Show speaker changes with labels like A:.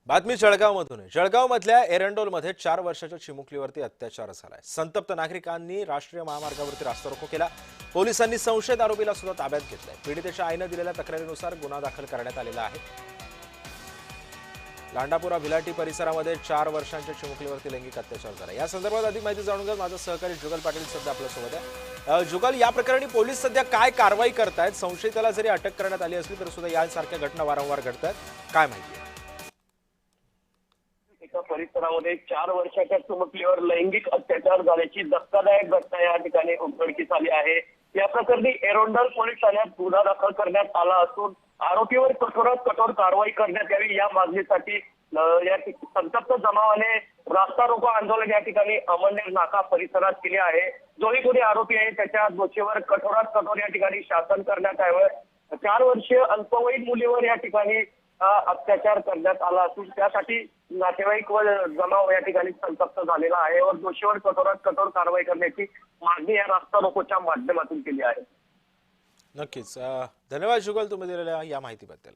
A: बातमी जळगावमधून आहे। जळगावमधल्या एरंडोलमध्ये 4 वर्षाच्या चिमुकलीवरती अत्याचार झालाय। संतप्त नागरिकांनी राष्ट्रीय महामार्गावरती रास्ता रोको केला। पोलिसांनी संशयित आरोपीला सुद्धा ताब्यात घेतलंय। पीडितेच्या आईने दिलेल्या तक्रारीनुसार गुन्हा दाखल करण्यात आलेला आहे। लांडापुरा भिलाटी परिसरामध्ये 4 वर्षांच्या चिमुकलीवरती लैंगिक अत्याचार झाला। या संदर्भात अधिक माहिती जाणून घेऊ माझा सहकारी जुगल पाटील सध्या आपल्या सोबत आहे। जुगल, या प्रकरणी पोलीस सध्या काय कारवाई करतायत? संशयिताला जरी अटक करण्यात आली असली तरी सुद्धा यासारख्या घटना वारंवार घडतात, काय माहिती आहे?
B: एका परिसरामध्ये 4 वर्षाच्या चिमुकलीवर लैंगिक अत्याचार झाल्याची धक्कादायक घटना या ठिकाणी उघडकीस आली आहे। या प्रकरणी एरंडोल पोलीस ठाण्यात गुन्हा दाखल करण्यात आला असून आरोपीवर कठोरात कठोर कारवाई करण्यात यावी या मागणीसाठी या संतप्त जमावाने रास्ता रोको आंदोलन या ठिकाणी अमळनेर नाका परिसरात केले आहे। जोही कोणी आरोपी आहे त्याच्या दोषीवर कठोरात कठोर या ठिकाणी शासन करण्यात यावं। 4 वर्षीय अल्पवयीन मुलीवर या ठिकाणी अत्याचार करण्यात आला असून त्यासाठी नातेवाईक व जमाव या ठिकाणी संतप्त झालेला आहे व दोषीवर कठोरात कठोर कारवाई करण्याची मागणी या रास्ता रोकोच्या माध्यमातून केली आहे।
A: नक्कीच धन्यवाद जुगल, तुम्ही दिलेल्या या माहितीबद्दल।